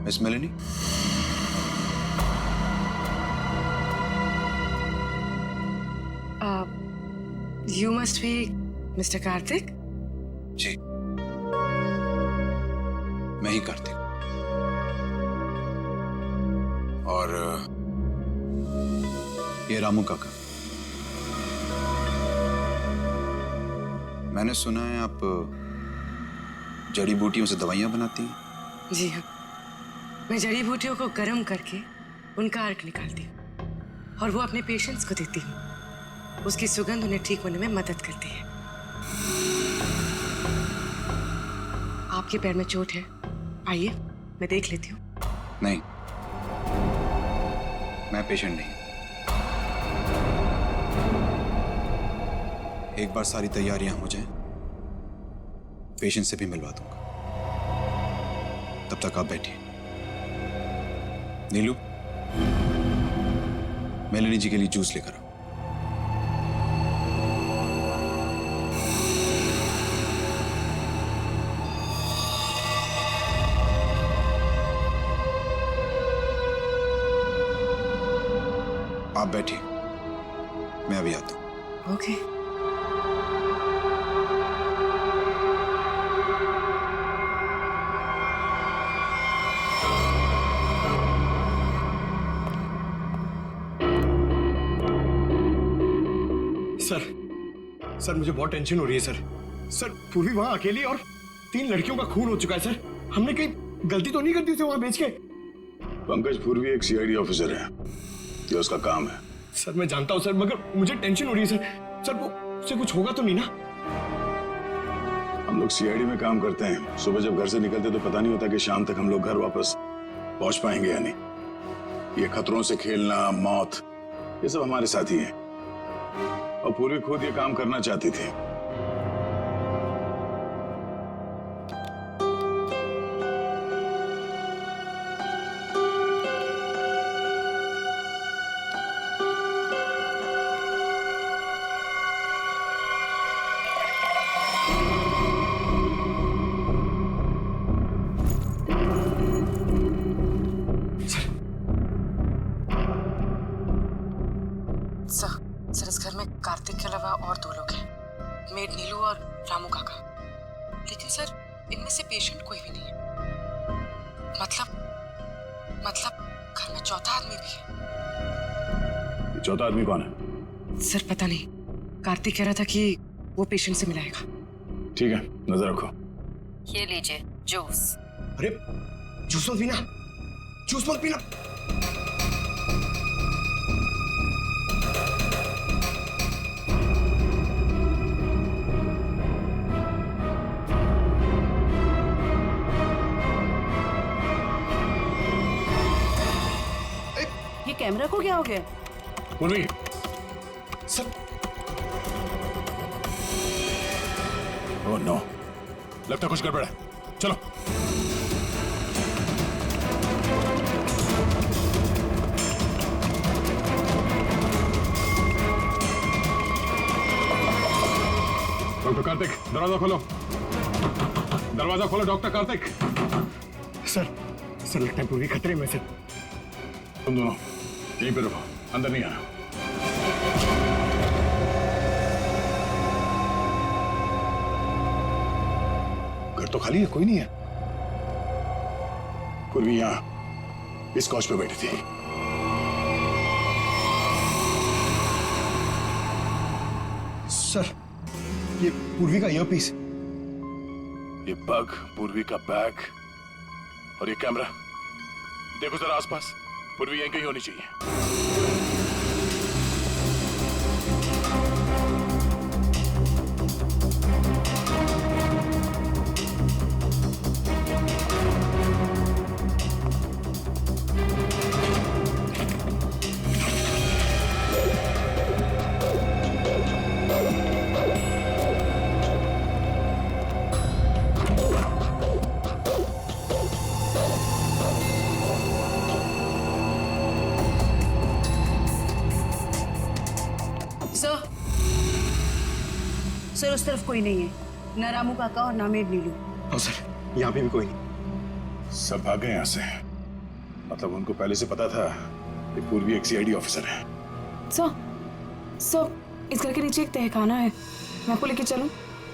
Miss Meloni, You must be Mr. Karthik? जी मैं ही कार्तिक। और ये रामू काका। मैंने सुना है आप जड़ी बूटियों से दवाइयां बनाती हैं। जी हाँ, मैं जड़ी बूटियों को गर्म करके उनका अर्क निकालती हूँ और वो अपने पेशेंट्स को देती हूँ। उसकी सुगंध उन्हें ठीक होने में मदद करती है। आपके पैर में चोट है, आइए मैं देख लेती हूँ। नहीं, मैं पेशेंट नहीं। एक बार सारी तैयारियां हो जाएं, पेशेंट से भी मिलवा दूंगा। तब तक आप बैठिए। नीलू, मेलेनी जी के लिए जूस लेकर आओ। आप बैठिए, मैं अभी आता हूं। ओके। सर मुझे बहुत टेंशन हो रही है सर पूर्वी वहां अकेली और 3 लड़कियों का खून हो चुका है सर। हमने कहीं गलती तो नहीं कर दी उसे वहां भेज के? पंकज पूर्वी एक सीआईडी ऑफिसर है, ये उसका काम है। सर मैं जानता हूं सर, मगर मुझे टेंशन हो रही है सर वो उससे कुछ होगा तो नहीं ना? हम लोग सीआईडी में काम करते हैं। सुबह जब घर से निकलते तो पता नहीं होता कि शाम तक हम लोग घर वापस पहुंच पाएंगे या नहीं। ये खतरों से खेलना, मौत, ये सब हमारे साथी हैं। और पूर्वी खुद ये काम करना चाहती थी। सर इस घर में कार्तिक के अलावा और 2 लोग हैं, मेड नीलू और रामू काका। लेकिन सर इनमें से पेशेंट कोई भी नहीं है। मतलब घर में चौथा आदमी भी है। ये चौथा आदमी कौन है? सर पता नहीं, कार्तिक कह रहा था कि वो पेशेंट से मिलाएगा। ठीक है, नजर रखो। ये लीजिए जूस। अरे जूस मत पीना, जूस मत पीना। ये कैमरा को क्या हो गया? पूर्वी, सर ओह नो, लगता कुछ गड़बड़ है। चलो। डॉक्टर कार्तिक, दरवाजा खोलो। दरवाजा खोलो डॉक्टर कार्तिक। सर लगता है पूरी खतरे में से। तुम दोनों यहीं पे रुको, अंदर नहीं आना। घर तो खाली है, कोई नहीं है। पूर्वी यहां इस कॉच पे बैठी थी। सर ये पूर्वी का ईयरपीस। ये बग, पूर्वी का बैग और ये कैमरा। देखो जरा आसपास, पूर्वी यहीं कहीं होनी चाहिए। सर उस तरफ कोई नहीं है, न रामू काका और ना मेड नीलू। हाँ सर, यहाँ पे भी कोई नहीं। सब भाग गए यहाँ से। मतलब उनको पहले से पता था कि पूर्वी एक सीआईडी ऑफिसर है। सर इस घर के नीचे एक तहखाना है, मैं आपको लेके चलूं?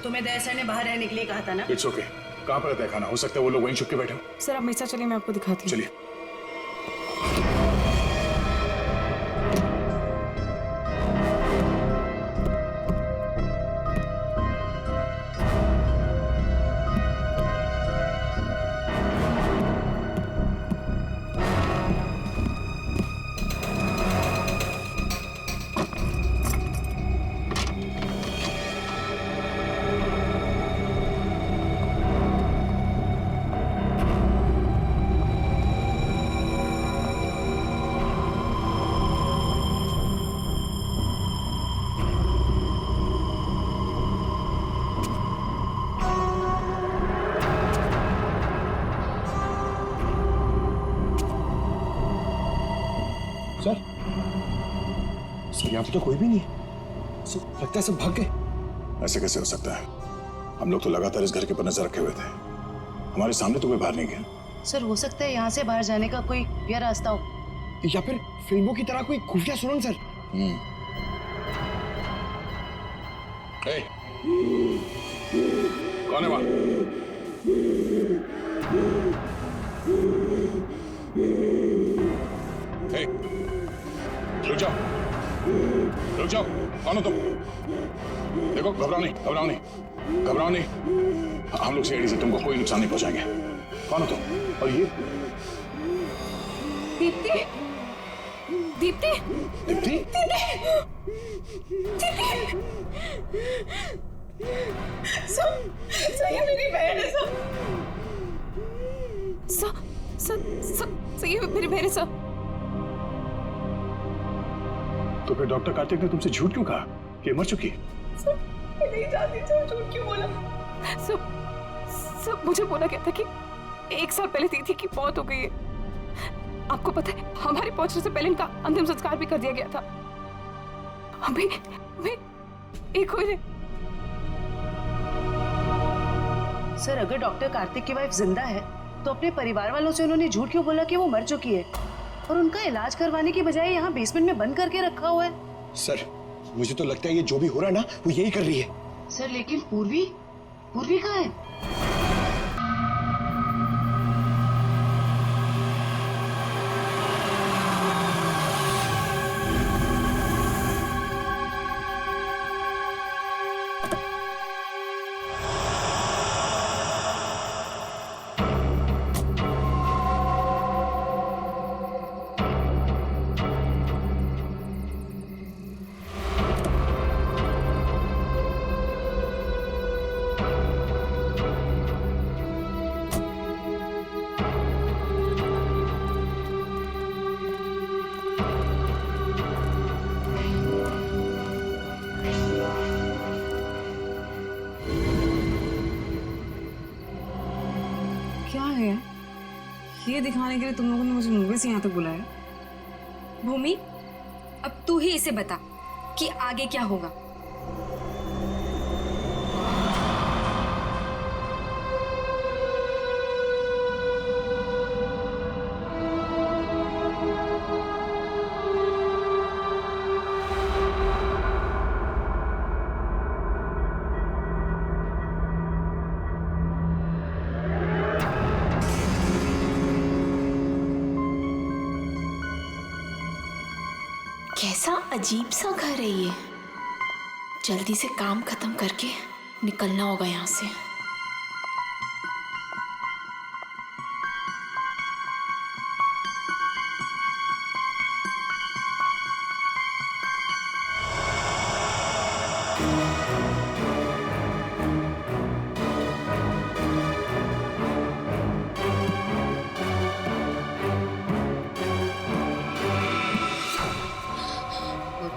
तुम्हें दया सर ने बाहर रहने के लिए कहा था ना। It's okay. कहाँ पर रहता है खाना? हो सकता है वो लोग वहीं छुप के बैठे हो। सर आप मेरे साथ चलिए, मैं आपको दिखाती हूँ। चलिए। सर यहाँ पे तो कोई भी नहीं है। सर लगता है सब भाग गए। ऐसे कैसे हो सकता है? हम लोग तो लगातार इस घर के ऊपर नजर रखे हुए थे। हमारे सामने तो कोई बाहर नहीं गया। सर हो सकता है यहाँ से बाहर जाने का कोई या रास्ता हो, या फिर फिल्मों की तरह कोई खुफिया सुरंग। सर ए, कौन है वहां? ए, रुक जाओ, रुक जाओ। कौन हो तुम? देखो, घबराओ नहीं, घबराओ नहीं, घबराओ नहीं। हम लोग सीआईडी से तुमको कोई नुकसान नहीं पहुंचाएंगे। कौन हो तुम? और ये दीप्ति, दीप्ति, दीप्ति? सर ये मेरी बहन है सर। सर ये मेरी बहन है सर। तो फिर डॉक्टर कार्तिक ने तुमसे झूठ क्यों कहा कि मर चुकी? सर मैं नहीं जानती सर, झूठ क्यों बोला? सब मुझे बोला गया था कि 1 साल पहले दीदी की मौत हो गई है। आपको पता है हमारे पहुंचने से पहले इनका अंतिम संस्कार भी कर दिया गया था। हमें एक हुए। सर अगर डॉक्टर कार्तिक की वाइफ जिंदा है तो अपने परिवार वालों से उन्होंने झूठ क्यों बोला कि वो मर चुकी है और उनका इलाज करवाने की बजाय यहाँ बेसमेंट में बंद करके रखा हुआ है? सर मुझे तो लगता है ये जो भी हो रहा है ना वो यही कर रही है। सर लेकिन पूर्वी कहाँ है? क्या है ये दिखाने के लिए तुम लोगों ने मुझे मूवी से यहाँ तक बुलाया? भूमि, अब तू ही इसे बता कि आगे क्या होगा। कैसा अजीब सा घर है ये। जल्दी से काम खत्म करके निकलना होगा यहाँ से।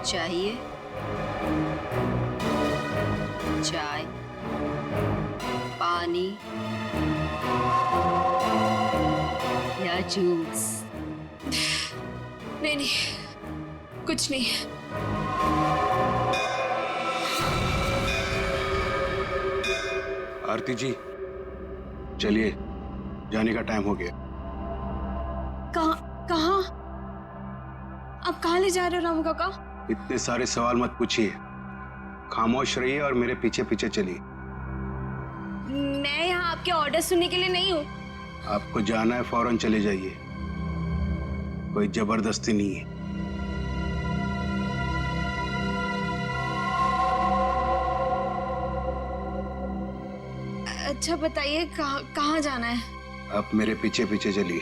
चाहिए चाय, पानी या जूस? नहीं, कुछ नहीं। आरती जी चलिए, जाने का टाइम हो गया। कहाँ कहाँ ले जा रहे हो रामू काका? इतने सारे सवाल मत पूछिए, खामोश रहिए और मेरे पीछे पीछे चलिए। मैं यहाँ आपके ऑर्डर सुनने के लिए नहीं हूँ। आपको जाना है फौरन चले जाइए, कोई जबरदस्ती नहीं है। अच्छा बताइए कहाँ जाना है? आप मेरे पीछे पीछे चलिए।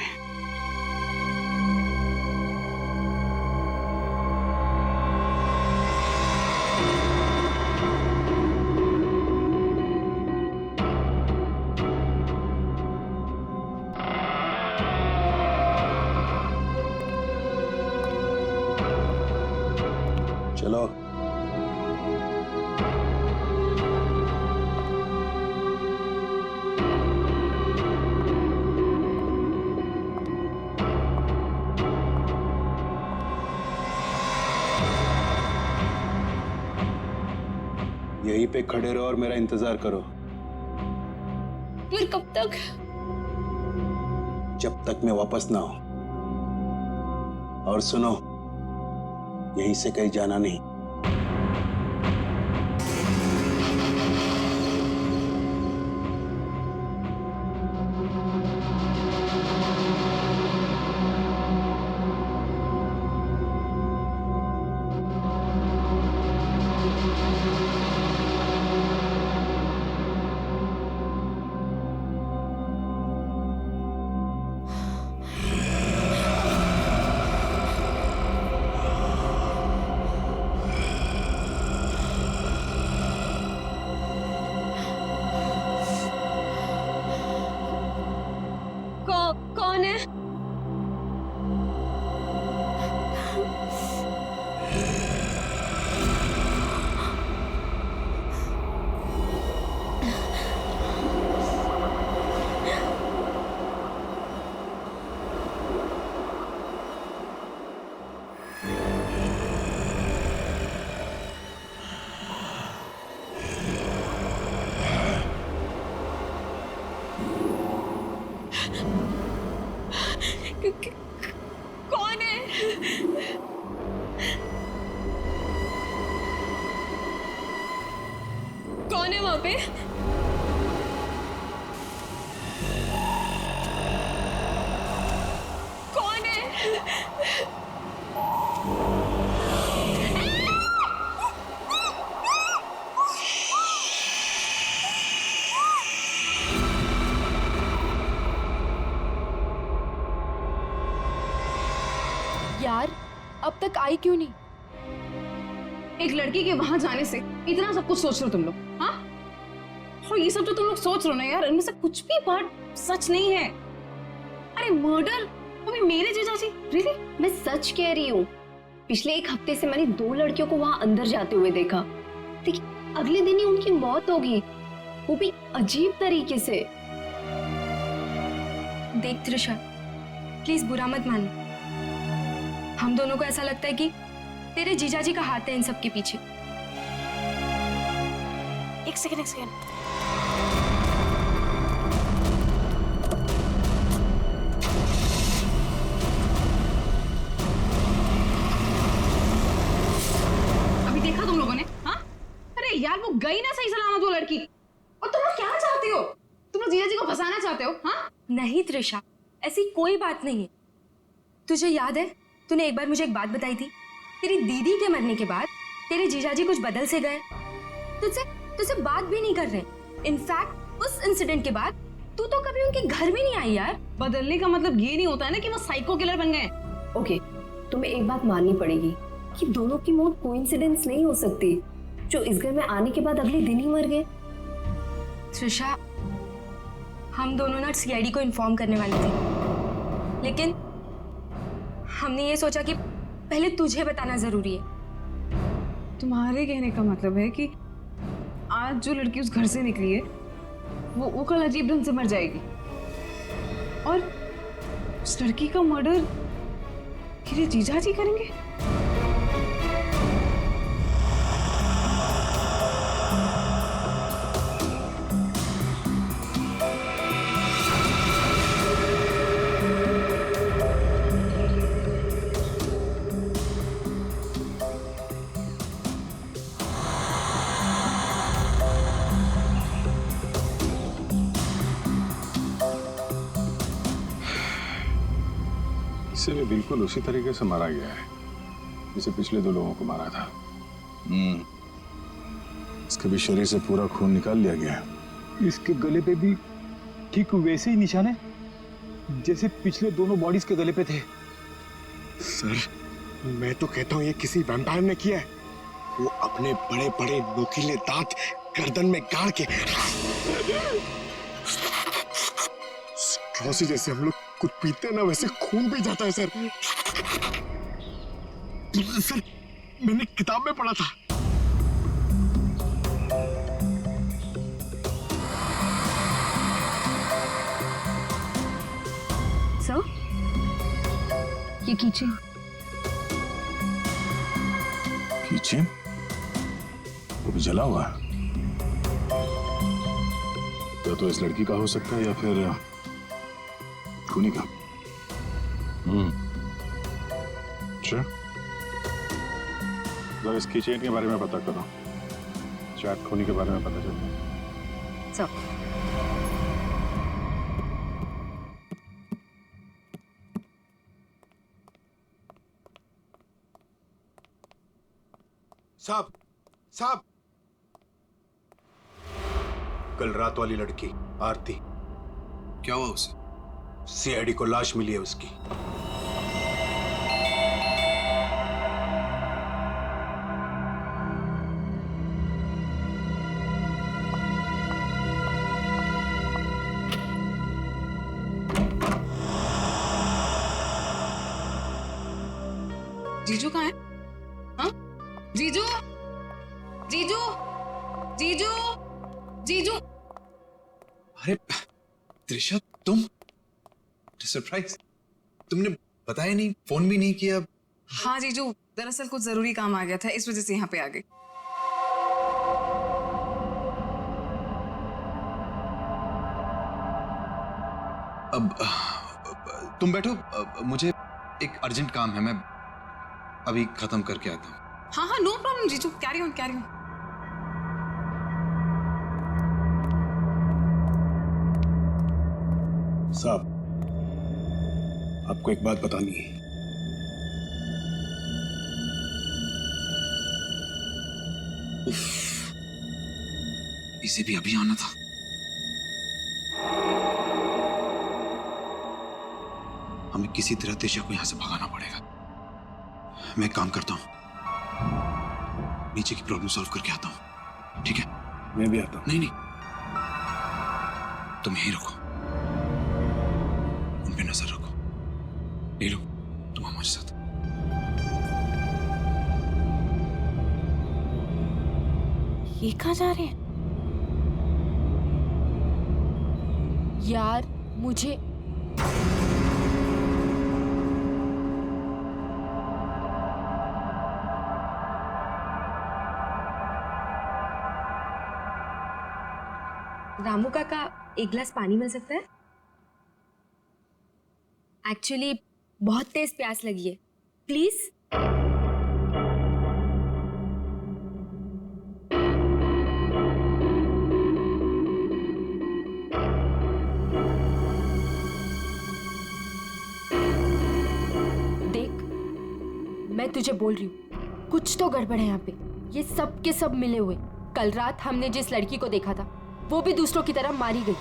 चलो। यहीं पे खड़े रहो और मेरा इंतजार करो। फिर कब तक? जब तक मैं वापस ना आऊं। और सुनो, यहीं से कहीं जाना नहीं। कौन है? कौन है? कौन है वहां पे? कौन है? यार अब तक आई क्यों नहीं? एक लड़की के वहां जाने से इतना सब कुछ सोच रहे हो तुम लोग? हाँ, और ये सब जो तुम लोग सोच रहे हो ना यार, इनमें से कुछ भी बात सच नहीं है। अरे मर्डर, वो भी मेरे जीजाजी? रियली? मैं सच कह रही हूँ। पिछले एक हफ्ते से मैंने 2 लड़कियों को वहां अंदर जाते हुए देखा। देखिए अगले दिन ही उनकी मौत होगी, वो भी अजीब तरीके से। देख त्रिशा, प्लीज बुरा मत मानो। हम दोनों को ऐसा लगता है कि तेरे जीजाजी का हाथ है इन सब के पीछे। एक सेकंड। अभी देखा तुम लोगों ने? हाँ, अरे यार वो गई ना सही सलामत वो लड़की। और तुम लोग क्या चाहते हो? तुम लोग जीजाजी को फंसाना चाहते हो? हाँ नहीं त्रिशा, ऐसी कोई बात नहीं है। तुझे याद है तूने एक बार मुझे एक बात बताई थी, तेरी दीदी के मरने के बाद तेरे जीजाजी कुछ बदल से गए, तुझसे बात भी नहीं कर रहे। इनफैक्ट उस इंसिडेंट के बाद तू तो कभी उनके घर भी नहीं आई यार। बदलने का मतलब ये नहीं होता है ना कि वो साइको किलर बन गए। ओके, तुम्हें एक बात माननी पड़ेगी कि दोनों की मौत कोइंसिडेंस नहीं हो सकती, जो इस घर में आने के बाद अगले दिन ही मर गए। त्रिशा, हम दोनों ना सीआईडी को इन्फॉर्म करने वाले थे, लेकिन हमने ये सोचा कि पहले तुझे बताना जरूरी है। तुम्हारे कहने का मतलब है कि आज जो लड़की उस घर से निकली है वो कल अजीब ढंग से मर जाएगी, और उस लड़की का मर्डर मेरे जीजाजी करेंगे? इसे भी बिल्कुल उसी तरीके से मारा गया है जिसे पिछले 2 लोगों को मारा था। इसके भी शरीर से पूरा खून निकाल लिया गया है। इसके गले पे भी ठीक वैसे ही निशान है जैसे पिछले दोनों बॉडीज के गले पे थे। सर मैं तो कहता हूँ ये किसी वैम्पायर ने किया है। वो अपने बड़े बड़े नोकीले दांत गर्दन में गाड़ के स्ट्रॉ से जैसे हम लोग कुछ पीते हैं ना वैसे खून पी जाता है सर। सर मैंने किताब में पढ़ा था। सर ये कीचेन किचन वो भी जला हुआ है। तो इस लड़की का हो सकता है या फिर खूनी का। अच्छा तो इस किचन के बारे में पता करो, शायद खूनी के बारे में पता चल जाए। सर साहब साहब कल रात वाली लड़की आरती, क्या हुआ उसे? सीआईडी को लाश मिली है उसकी। जीजू कहाँ है? हाँ? जीजू जीजू जीजू जीजू। अरे त्रिशा तुम, सरप्राइज, तुमने बताया नहीं, फोन भी नहीं किया। हाँ जीजू, दरअसल कुछ जरूरी काम आ गया था, इस वजह से यहाँ पे आ गई। अब तुम बैठो, मुझे एक अर्जेंट काम है, मैं अभी खत्म करके आता हूँ। हाँ हाँ नो प्रॉब्लम जीजू, कैरी ऑन कैरी ऑन। साहब आपको एक बात बतानी है। इसे भी अभी आना था। हमें किसी तरह त्रिशा को यहां से भगाना पड़ेगा। मैं एक काम करता हूं, नीचे की प्रॉब्लम सॉल्व करके आता हूं, ठीक है? मैं भी आता हूं। नहीं नहीं, तुम यहीं रखो, उन पे नजर रखो। ले लो, तुम हमारे साथ। ये कहाँ जा रहे हैं? यार मुझे रामू काका, एक गिलास पानी मिल सकता है? एक्चुअली बहुत तेज प्यास लगी है, प्लीज। देख, मैं तुझे बोल रही हूँ, कुछ तो गड़बड़ है यहाँ पे। ये सब के सब मिले हुए। कल रात हमने जिस लड़की को देखा था वो भी दूसरों की तरह मारी गई।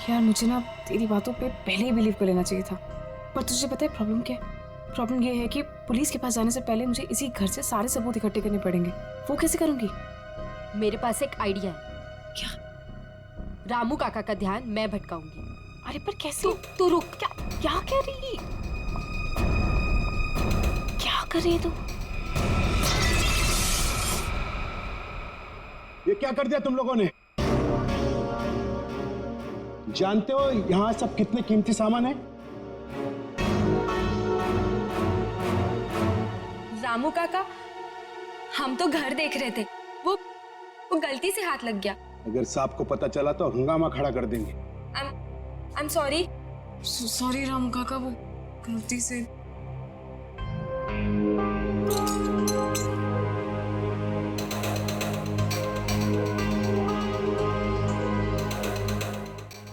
यार मुझे ना तेरी बातों पे पहले ही बिलीव कर लेना चाहिए था, पर तुझे पता है प्रॉब्लम क्या है? प्रॉब्लम ये है कि पुलिस के पास जाने से पहले मुझे इसी घर से सारे सबूत इकट्ठे करने पड़ेंगे। वो कैसे करूंगी? मेरे पास एक आइडिया है। क्या? रामू काका का ध्यान मैं भटकाऊंगी। अरे पर कैसे? तू रुक। क्या क्या कर रही है? क्या कर रही है तू? ये क्या कर दिया तुम लोगों ने? जानते हो यहां सब कितने कीमती सामान है? रामू काका, हम तो घर देख रहे थे, वो गलती से हाथ लग गया। अगर साहब को पता चला तो हंगामा खड़ा कर देंगे। I am sorry. Sorry Ramu काका, वो गलती से।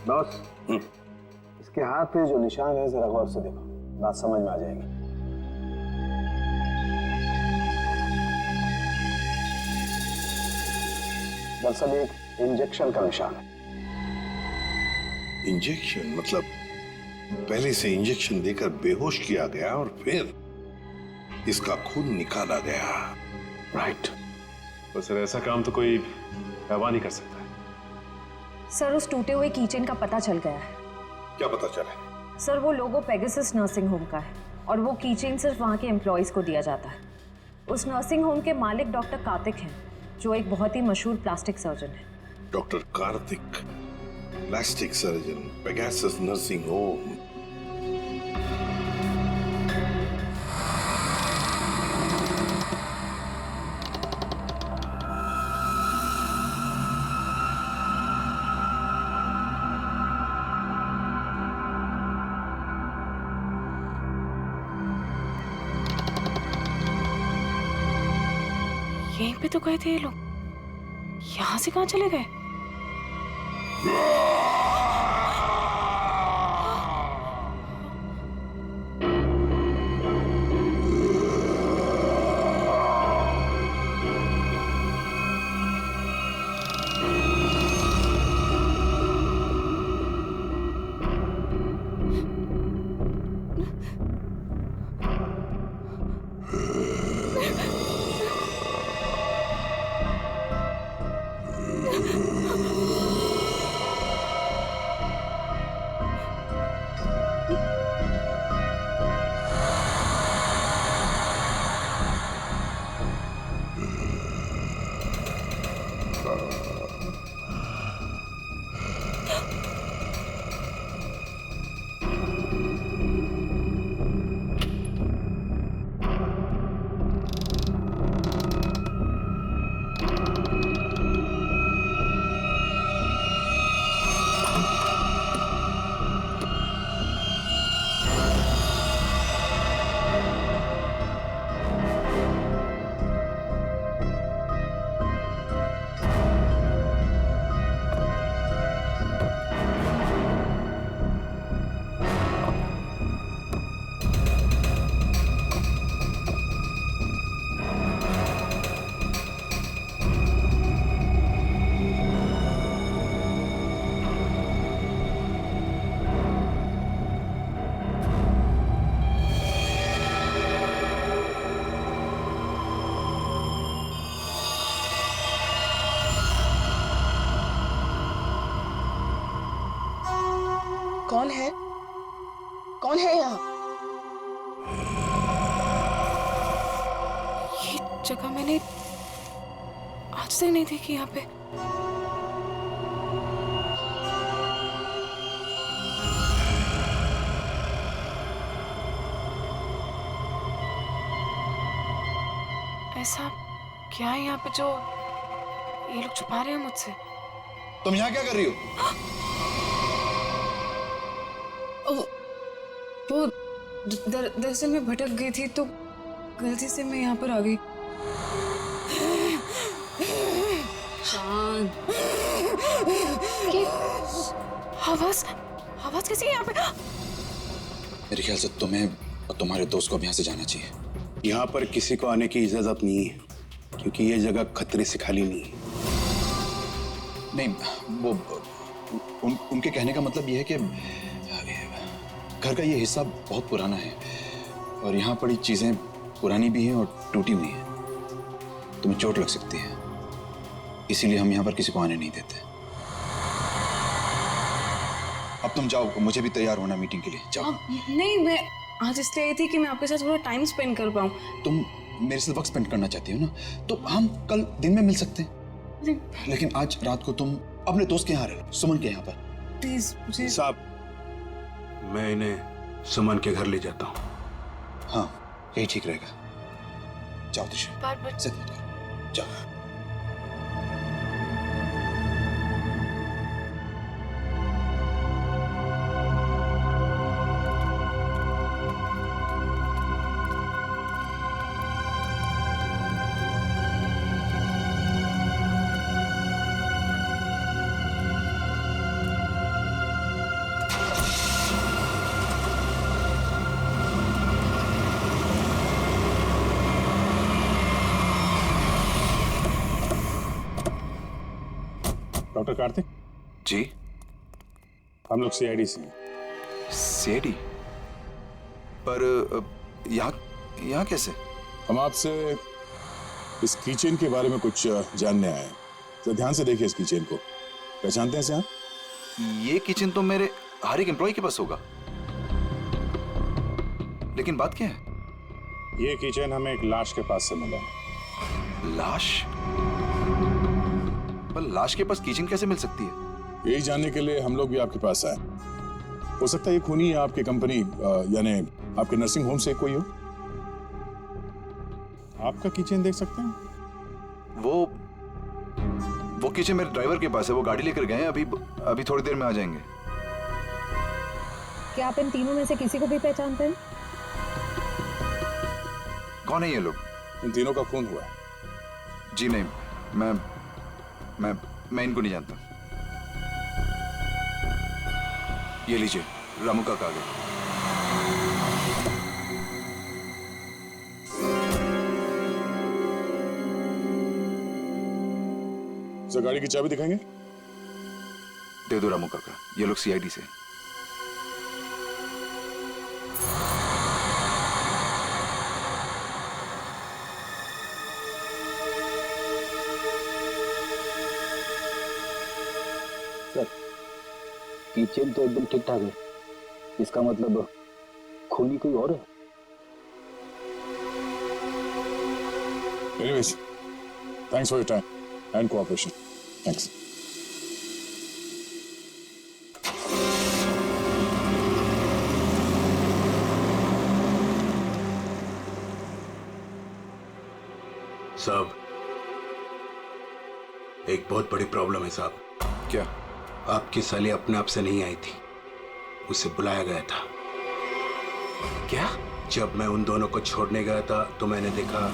बॉस, इसके हाथ पे जो निशान है जरा गौर से देखो। बात समझ में आ जाएगी। दरअसल एक इंजेक्शन का निशान है। इंजेक्शन मतलब पहले से इंजेक्शन देकर बेहोश किया गया और फिर इसका खून निकाला गया। राइट। तो सर ऐसा काम तो कोई हैवान नहीं कर सकता है। सर उस टूटे हुए कीचेन का पता चल गया है। क्या पता चला? सर वो लोगो पेगासस नर्सिंग होम का है और वो कीचेन सिर्फ वहाँ के एम्प्लॉयज को दिया जाता है। उस नर्सिंग होम के मालिक डॉक्टर कार्तिक हैं, जो एक बहुत ही मशहूर प्लास्टिक सर्जन है। Doctor Kartik, plastic surgeon, Pegasus nursing home. यहीं पे तो गए थे ये लोग, यहाँ से कहाँ चले गए? कौन है? कौन है यहाँ? ये जगह मैंने आज तक नहीं देखी यहाँ पे। ऐसा क्या है यहाँ पे जो ये लोग छुपा रहे हैं मुझसे? तुम यहाँ क्या कर रही हो? वो दरअसल मैं भटक गई थी तो गलती से मैं यहाँ पर आ गई। शांत। आवाज कैसी है यहाँ पे? मेरे ख्याल से तुम्हें और तुम्हारे दोस्त को अब यहाँ से जाना चाहिए। यहाँ पर किसी को आने की इजाजत नहीं है, क्योंकि ये जगह खतरे से खाली नहीं है। नहीं, वो उनके कहने का मतलब ये है कि घर का ये हिस्सा बहुत पुराना है और यहाँ पड़ी चीजें पुरानी भी हैं और टूटी हुई हैं। तुम्हें चोट लग सकती है, इसीलिए हम यहाँ पर किसी को आने नहीं देते। अब तुम जाओ, मुझे भी तैयार होना मीटिंग के लिए। जाओ। नहीं, मैं आज इसलिए आई थी कि मैं आपके साथ थोड़ा टाइम स्पेंड कर पाऊँ। तुम मेरे साथ वक्त स्पेंड करना चाहती हो ना, तो हम कल दिन में मिल सकते हैं। लेकिन आज रात को तुम अपने दोस्त के यहाँ रह लो, सुमन के यहाँ पर। प्लीज मुझे। साहब, मैं इन्हें सुमन के घर ले जाता हूँ। हाँ, यही ठीक रहेगा। जाओ दिशा, जिद मत करो, जाओ। डॉक्टर कार्तिक जी। हम लोग सीआईडी से हैं। सीआईडी? पर यहाँ कैसे? हम आपसे इस कीचेन के बारे में कुछ जानने आए हैं। तो ध्यान से देखिए इस कीचेन को। पहचानते हैं इसे आप? ये किचन तो मेरे हर एक एम्प्लॉय के पास होगा, लेकिन बात क्या है? ये कीचेन हमें एक लाश के पास से मिला है। लाश? पर लाश के पास किचन कैसे मिल सकती है? यही जानने के लिए हम लोग भी आपके पास आए। हो सकता है ये खूनी आपकी कंपनी यानी आपके नर्सिंग होम से कोई हो। आपका किचन देख सकते हैं? वो किचन मेरे ड्राइवर के पास है, वो गाड़ी लेकर गए हैं, अभी थोड़ी देर में आ जाएंगे। क्या आप इन तीनों में से किसी को भी पहचानते हैं? कौन है ये लोग? इन तीनों का खून हुआ है। जी नहीं, मैं इनको नहीं जानता। ये लीजिए, रामू का कागज। सर गाड़ी की चाबी दिखाएंगे? दे दो रामू काका, ये लोग सीआईडी से। सर किचन तो एकदम ठीक ठाक है, इसका मतलब खूनी कोई और है। Anyways, thanks for your time and cooperation. Thanks. साहब, एक बहुत बड़ी प्रॉब्लम है साहब। क्या? आपकी साली अपने आप से नहीं आई थी, उसे बुलाया गया था। क्या? जब मैं उन दोनों को छोड़ने गया था तो मैंने देखा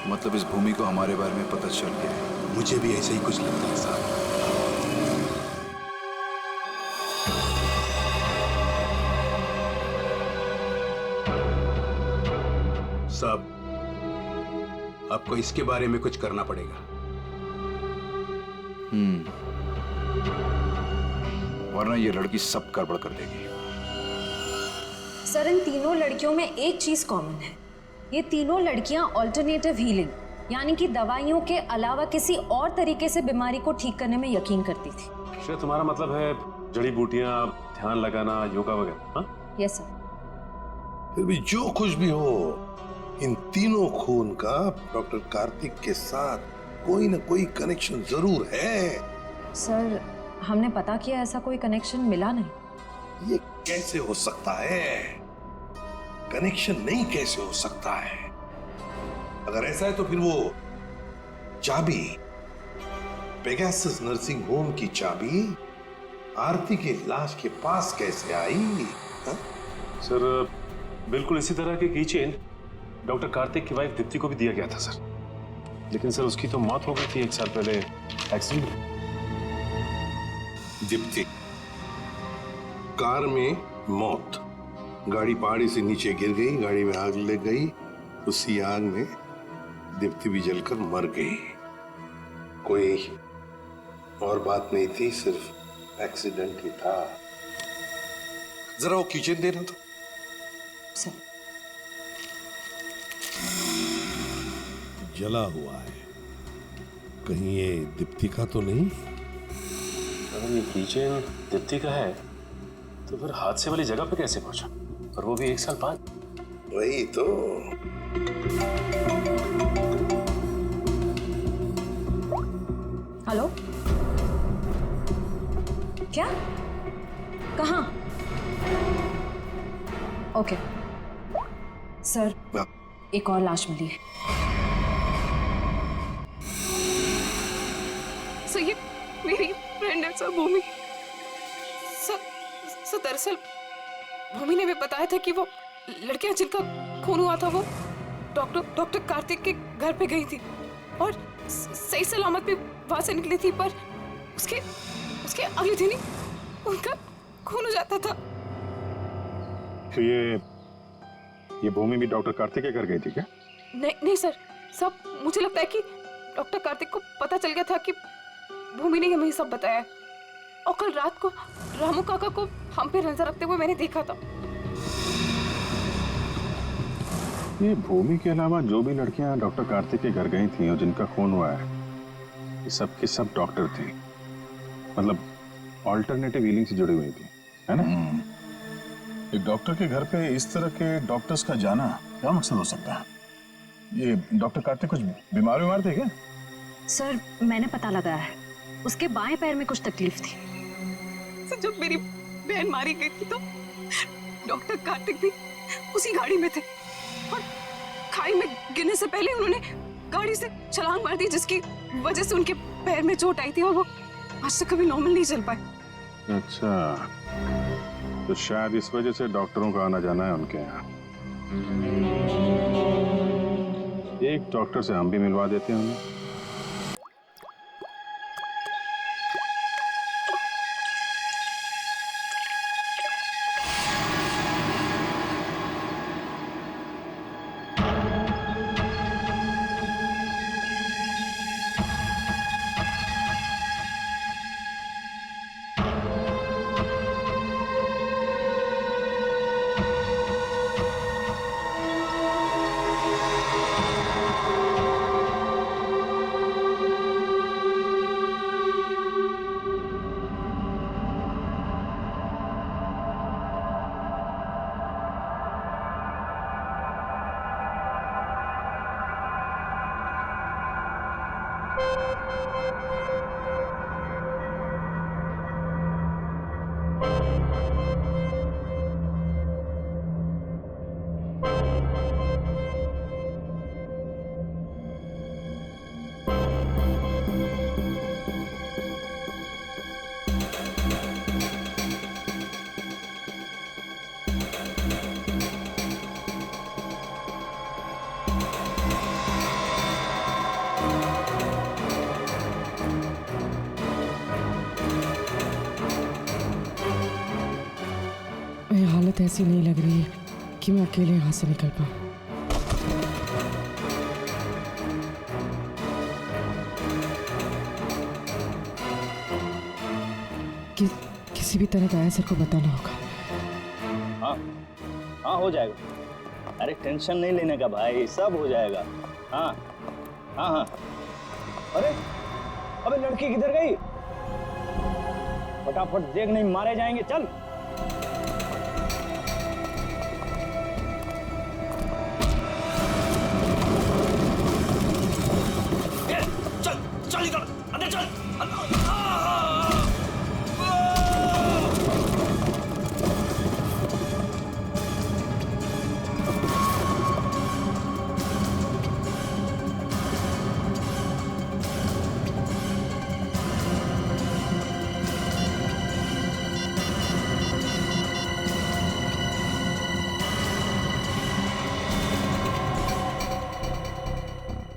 मतलब इस भूमि को हमारे बारे में पता चल गया है। मुझे भी ऐसा ही कुछ लगता है साहब। साहब, आपको इसके बारे में कुछ करना पड़ेगा। वरना ये लड़की सब गड़बड़ कर देगी। सर, इन तीनों लड़कियों में एक चीज कॉमन है। ये तीनों लड़कियां ऑल्टरनेटिव हीलिंग यानी कि दवाइयों के अलावा किसी और तरीके से बीमारी को ठीक करने में यकीन करती थी। शायद तुम्हारा मतलब है जड़ी बूटियां, ध्यान लगाना, योगा वगैरह? हाँ, यस सर। फिर भी जो कुछ भी हो, इन तीनों खून का डॉक्टर कार्तिक के साथ कोई ना कोई कनेक्शन जरूर है। सर, हमने पता किया, ऐसा कोई कनेक्शन मिला नहीं। ये कैसे हो सकता है? कनेक्शन नहीं कैसे हो सकता है? अगर ऐसा है तो फिर वो चाबी, पेगासस नर्सिंग होम की चाबी आरती की लाश के पास कैसे आई? हा? सर बिल्कुल इसी तरह के कीचेन डॉक्टर कार्तिक की वाइफ दीप्ति को भी दिया गया था सर, लेकिन सर उसकी तो मौत हो गई थी 1 साल पहले एक्सीडेंट में। दीप्ति, कार में मौत, गाड़ी पहाड़ी से नीचे गिर गई, गाड़ी में आग लग गई, उसी आग में दीप्ति भी जलकर मर गई। कोई और बात नहीं थी, सिर्फ एक्सीडेंट ही था। जरा वो किचन देना तो। सर, जला हुआ है, कहीं ये दीप्ति का तो नहीं? अगर ये किचन दीप्ति का है तो फिर हादसे वाली जगह पे कैसे पहुंचा, और वो भी 1 साल बाद? वही तो। हेलो, क्या? कहाँ? ओके सर, एक और लाश मिली है। सर, ये मेरी फ्रेंड है सर, भूमि। सर सर दरअसल भूमि ने भी बताया था कि वो लड़कियां जिनका खून हुआ था वो डॉक्टर कार्तिक के घर पे गई थी और सही सलामत भी वहां से निकली थी, पर उसके अगले दिन ही उनका खून हो जाता था। तो ये भूमि भी डॉक्टर कार्तिक के घर गई थी क्या? नहीं सर, सब मुझे लगता है कि डॉक्टर कार्तिक को पता चल गया था कि भूमि ने हमें सब बताया, और कल रात को रामू काका को हम पे नजर रखते हुए मैंने देखा था। ये भूमि के अलावा जो भी लड़कियां डॉक्टर कार्तिक के घर गई थी और जिनका खून हुआ है, ये सब के सब डॉक्टर थे, मतलब ऑल्टरनेटिव हीलिंग से जुड़ी हुई थी, है ना? एक डॉक्टर के घर पे इस तरह के डॉक्टर्स का जाना क्या मकसद हो सकता है? ये डॉक्टर कार्तिक कुछ बीमार थे क्या? सर मैंने पता लगाया है, उसके बाएं पैर में कुछ तकलीफ थी। सर जब मेरी बहन मारी गई थी तो डॉक्टर कार्तिक भी उसी गाड़ी में थे और खाई में गिरने से पहले उन्होंने गाड़ी से छलांग मार दी, जिसकी वजह से उनके पैर में चोट आई थी और वो आज तक कभी नॉर्मल नहीं चल पाए। अच्छा, तो शायद इस वजह से डॉक्टरों का आना जाना है उनके यहाँ। एक डॉक्टर से हम भी मिलवा देते हैं उन्हें। हालत ऐसी नहीं लग रही है कि मैं अकेले यहाँ से निकल पाऊँ। किसी भी तरह दया सर को बताना होगा। हाँ हो जाएगा। अरे टेंशन नहीं लेने का भाई, सब हो जाएगा। हाँ हाँ हाँ। अरे अबे लड़की किधर गई? फटाफट देख, नहीं मारे जाएंगे। चल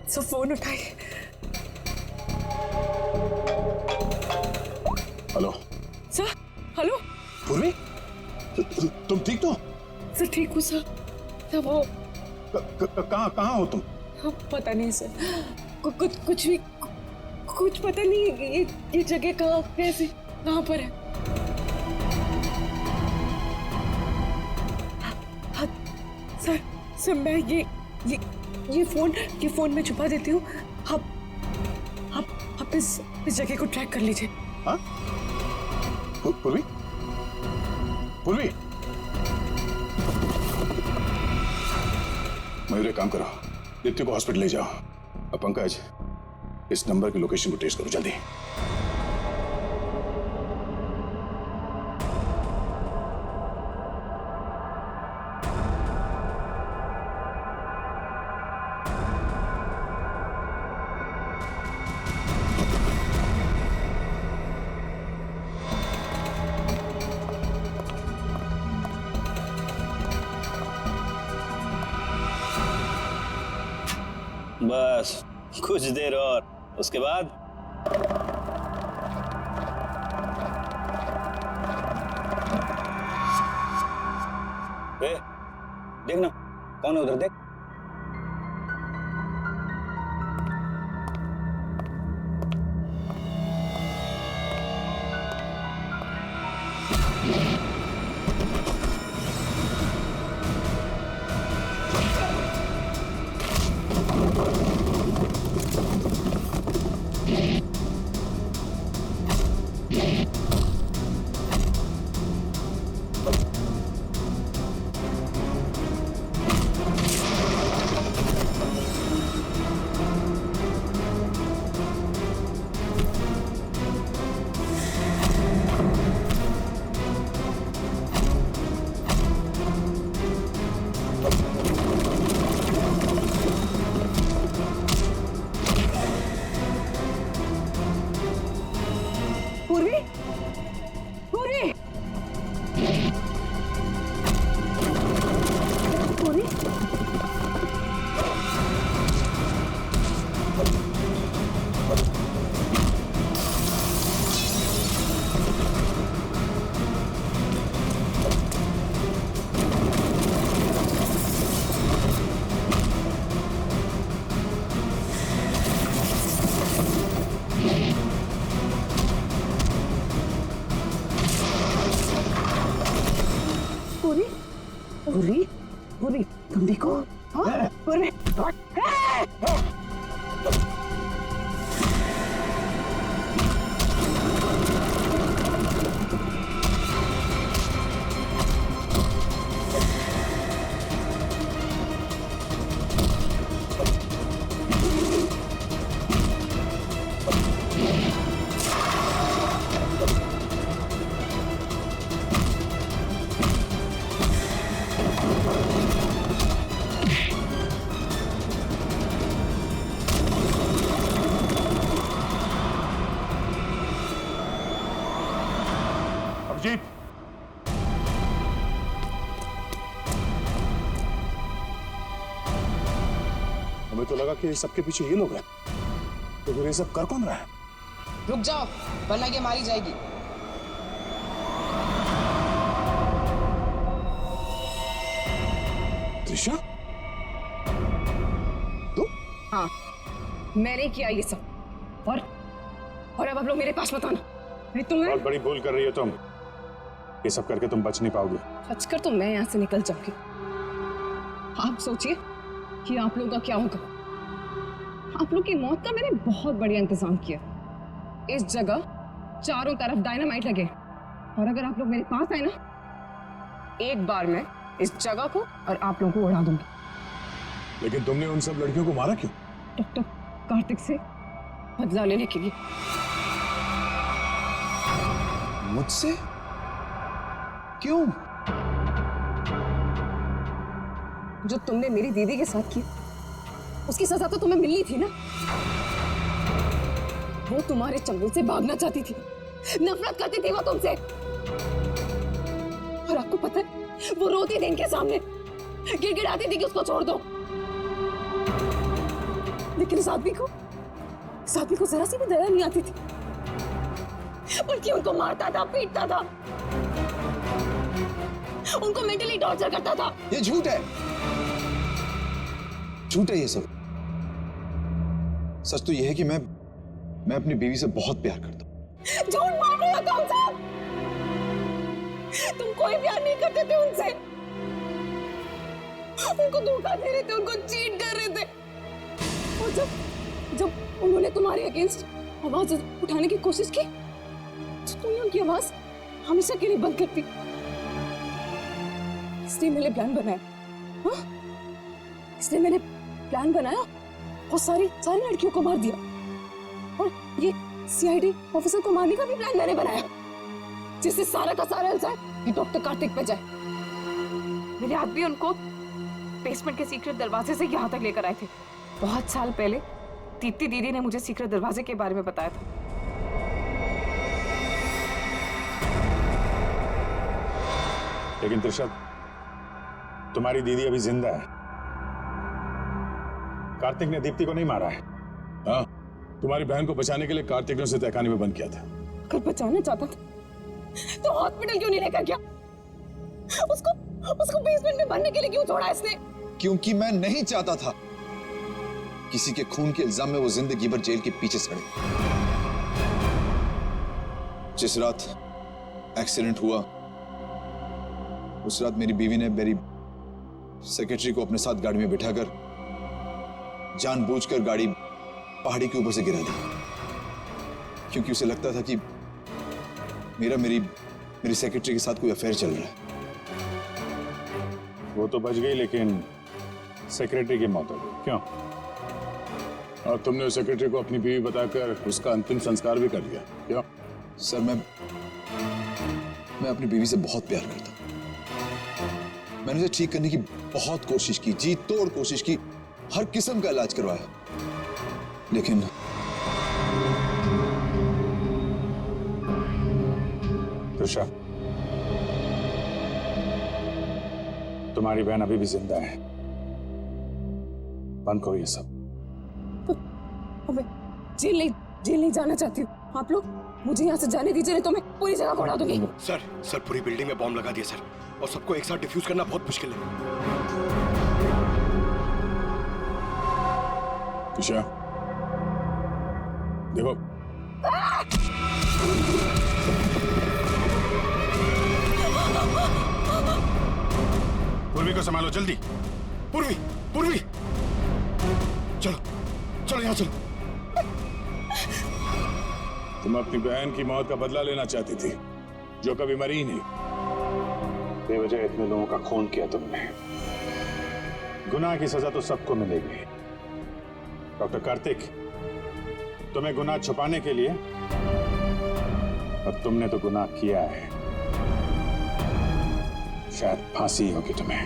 सो फोन उठाइए। Hello sir. हेलो पूर्वी, तुम ठीक तो? सर ठीक हूँ सर। सर वो कहाँ हो तुम? पता नहीं सर, कुछ भी कुछ पता नहीं। ये जगह कहाँ, कैसे, कहाँ पर है? हाँ, सर मैं ये फोन में छुपा देती हूँ। आप इस जगह को ट्रैक कर लीजिए। हाँ? पूर्वी, मयूर एक काम करो, दीप्ति को हॉस्पिटल ले जाओ। अब पंकज, इस नंबर की लोकेशन को ट्रेस करो जल्दी। बस कुछ देर और, उसके बाद देखना कौन है उधर, देख। पूरी तुम देखो। हाँ? पूरी अभिजीत, हमें तो लगा कि सबके पीछे ये लोग हैं, तो फिर ये सब कर कौन रहा है? रुक जाओ वरना ये मारी जाएगी। त्रिशा, हाँ, मैंने किया ये सब। और अब आप लोग मेरे पास मत आना। नहीं तुम्हें बहुत बड़ी भूल कर रही हो तुम। ये सब करके तुम बच नहीं पाओगे। बच कर तो मैं यहाँ से निकल जाऊंगी। आप सोचिए कि आप लोगों का क्या होगा। आप लोग की मौत का मैंने बहुत बढ़िया इंतजाम किया। इस जगह चारों तरफ डायनामाइट लगे, और अगर आप लोग मेरे पास आए ना, एक बार मैं इस जगह को और आप लोगों को उड़ा दूंगी। लेकिन तुमने उन सब लड़कियों को मारा क्यों? डॉक्टर कार्तिक से बदला लेने के लिए। मुझसे? क्यों? जो तुमने मेरी दीदी के साथ किया, उसकी सजा तो तुम्हें मिलनी थी ना। वो तुम्हारे चंगुल से भागना चाहती थी, नफरत करती थी वो तुमसे। और आपको पता है, वो रोती थी इनके सामने, गिड़गिड़ाती थी कि उसको छोड़ दो। लेकिन उस आदमी को जरा सी भी दया नहीं आती थी, बल्कि उनको मारता था, पीटता था, उनको मेंटली टॉर्चर करता था। ये झूठ है, झूठ है ये सब। सच तो ये है कि मैं अपनी बीवी से बहुत प्यार करता हूँ। झूठ मार रहे हो तुम सब। तुम कोई प्यार नहीं करते थे उनसे, उनको धोखा दे रहे थे, उनको चीट कर रहे थे। और जब उन्होंने तुम्हारे अगेंस्ट आवाज उठाने की कोशिश की, तो तुमने उनकी आवाज हमेशा के लिए बंद कर दी। इसलिए मैंने प्लान बनाया। हाँ? इसलिए मैंने प्लान बनाया और सारी लड़कियों को मार दिया। और ये सीआईडी ऑफिसर को मारने का भी प्लान मैंने बनाया, जिससे सारा का सारा इल्जाम ये डॉक्टर कार्तिक पे जाए। मेरे आदमी उनको बेसमेंट के सीक्रेट दरवाजे से यहाँ तक लेकर आए थे। बहुत साल पहले दीप्ति दीदी ने मुझे सीक्रेट दरवाजे के बारे में बताया था। लेकिन त्रिशा, तुम्हारी दीदी अभी जिंदा है, कार्तिक ने दीप्ति को नहीं मारा है। हाँ, तुम्हारी बहन को बचाने के लिए कार्तिक ने उसे तहखाने में बंद किया था। अगर बचाना चाहता था तो हॉस्पिटल क्यों नहीं लेकर गया? उसको बेसमेंट में भरने के लिए क्यों छोड़ा इसने? क्योंकि मैं नहीं चाहता था किसी के खून के इल्जाम में वो जिंदगी भर जेल के पीछे सड़े। जिस रात एक्सीडेंट हुआ उस रात मेरी बीवी ने मेरी सेक्रेटरी को अपने साथ गाड़ी में बिठाकर जानबूझकर गाड़ी पहाड़ी के ऊपर से गिरा दी, क्योंकि उसे लगता था कि मेरी सेक्रेटरी के साथ कोई अफेयर चल रहा है। वो तो बच गई, लेकिन सेक्रेटरी की मौत हो गई। क्यों? और तुमने उस सेक्रेटरी को अपनी बीवी बताकर उसका अंतिम संस्कार भी कर दिया। क्यों? सर मैं अपनी बीवी से बहुत प्यार करता हूं। मैंने उसे ठीक करने की बहुत कोशिश की, जी तोड़ कोशिश की, हर किस्म का इलाज करवाया, लेकिन तुषा, तुम्हारी बहन अभी भी जिंदा है। बंद करो ये सब। मैं जेल नहीं जाना चाहती हूँ। आप लोग मुझे यहाँ से जाने दीजिए, नहीं तो मैं पूरी जगह को उड़ा दूंगी। सर पूरी बिल्डिंग में बॉम्ब लगा दिया सर, और सबको एक साथ डिफ्यूज करना बहुत मुश्किल है। तुषा, देखो, पूर्वी को संभालो जल्दी। पूर्वी चलो यहाँ चलो। तुम अपनी बहन की मौत का बदला लेना चाहती थी, जो कभी मरी ही नहीं। बेवजह इतने लोगों का खून किया तुमने। गुनाह की सजा तो सबको मिलेगी। डॉक्टर कार्तिक, तुम्हें गुनाह छुपाने के लिए, और तुमने तो गुनाह किया है। शायद फांसी होगी तुम्हें।